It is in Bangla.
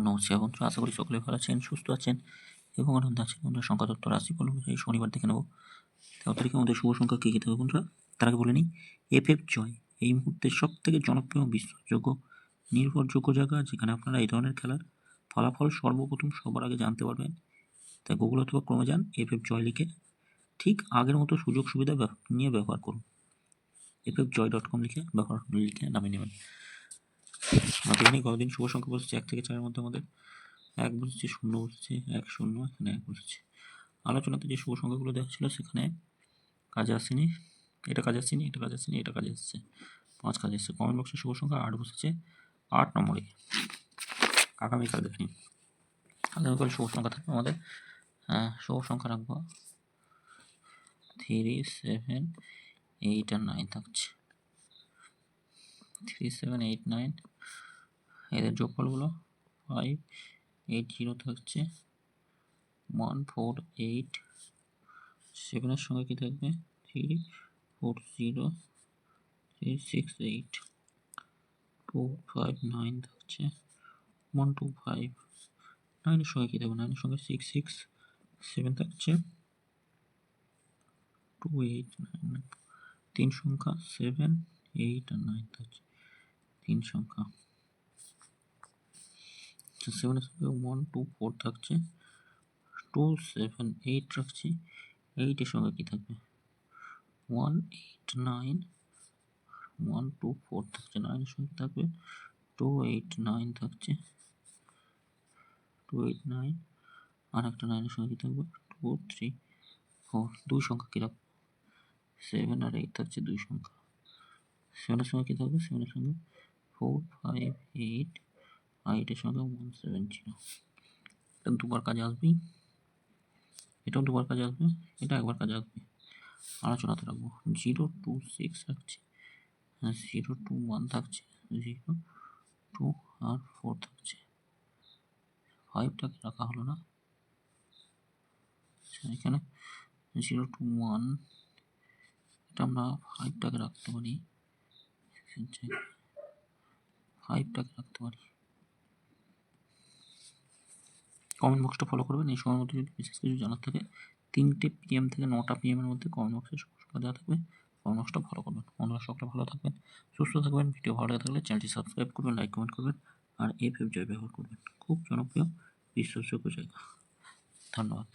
নমস্কার বন্ধুরা, আশা করি সকলে ভালো আছেন, সুস্থ আছেন এবং আনন্দ আছেন। বন্ধুরা, সংখ্যা তত্ত্ব রাশিফল অনুযায়ী শনিবার দেখে নেব 13 তারিখের মধ্যে শুভ সংখ্যা কী কী থাকবে। বন্ধুরা, তার আগে বলে নিই, এফ জয় এই মুহূর্তে সব থেকে জনপ্রিয়, বিশ্বাসযোগ্য, নির্ভরযোগ্য জায়গা যেখানে আপনারা এই ধরনের খেলার ফলাফল সর্বপ্রথম সবার আগে জানতে পারবেন। তাই গুগল অথবা ক্রমে যান, এফ জয় লিখে ঠিক আগের মতো সুযোগ সুবিধা নিয়ে ব্যবহার করুন। ffjoy.com লিখে নামিয়ে নেবেন। আপনি কতদিন শুভ সংখ্যা বসেছে 1 থেকে 4-এর মধ্যে আমাদের 1 বসেছে, 0 বসেছে, 1 0, এখানে 1 বসেছে। আলোচনাতে যে শুভ সংখ্যাগুলো দেওয়া ছিল সেখানে কাজে আসেনি, এটা কাজে আসেনি, এটা কাজে আসেনি, এটা কাজে এসেছে, 5 কাজে এসেছে। কমেন্ট বক্সে শুভ সংখ্যা 8 বসেছে, 8 নম্বরে। আগামীকাল দেখে নিন, আগামীকাল শুভ সংখ্যা থাকবে আমাদের, শুভ সংখ্যা রাখবো 3, 7, 8 আর 9 থাকছে। 3, 7, 8, 9 এদের যোগফলগুলো 5, 8, 0 থাকছে, 1, 4, 8, 7-এর সঙ্গে কি থাকবে 3, 4, 0, 3, 6, 8, 2, 5, 9 থাকছে, 1, 2, 5, 9-এর সঙ্গে কি থাকবে 9-এর সঙ্গে 6, 6, 7 থাকছে, 2, 8, 9, 3 সংখ্যা 7, 8 আর 9 থাকছে, 3 সংখ্যা। 7-এর সঙ্গে 1, 2, 4 থাকছে, 2, 7, 8 রাখছি, 8-এর সঙ্গে কি থাকবে 1, 8, 9, 1, 2, 4 থাকছে, 9-এর সঙ্গে থাকবে 2, 8, 9 থাকছে, 2, 8, 9 আর একটা 9-এর সঙ্গে কি থাকবে 2, 3, 4, 2 সংখ্যা কি রাখবো 7 আর 8 থাকছে, 2 সংখ্যা। 7-এর সঙ্গে কি থাকবে 7-এর সঙ্গে 4, 5, 8 আর 8-এর সঙ্গে 1, 7, 0। এটা দুবার কাজে আসবে, এটাও দুবার কাজে আসবে, এটা একবার কাজে আসবে। আলোচনাতে রাখবো 0, 2, 6 রাখছি, 0, 2, 1 থাকছে, 0, 2 আর 4 থাকছে। 5টাকে রাখা হলো না, এখানে 0, 2, 1 এটা আমরা 5টাকে রাখতে পারি, 5টাকে রাখতে পারি। কমেন্ট বক্সটা ফলো করবেন। এই সময়ের মধ্যে যদি বিশেষ কিছু জানার থাকে 3টে PM থেকে 9টা PM-এর মধ্যে কমেন্ট বক্সে সংখ্যা দেওয়া থাকবে, কমেন্ট বক্সটা ফলো করবেন। বন্ধুরা, সকলে ভালো থাকবেন, সুস্থ থাকবেন। ভিডিও ভালো লাগে থাকলে চ্যানেলটি সাবস্ক্রাইব করবেন, লাইক কমেন্ট করবেন আর এফ জয় ব্যবহার করবেন। খুব জনপ্রিয়, বিশ্বাসযোগ্য জায়গা। ধন্যবাদ।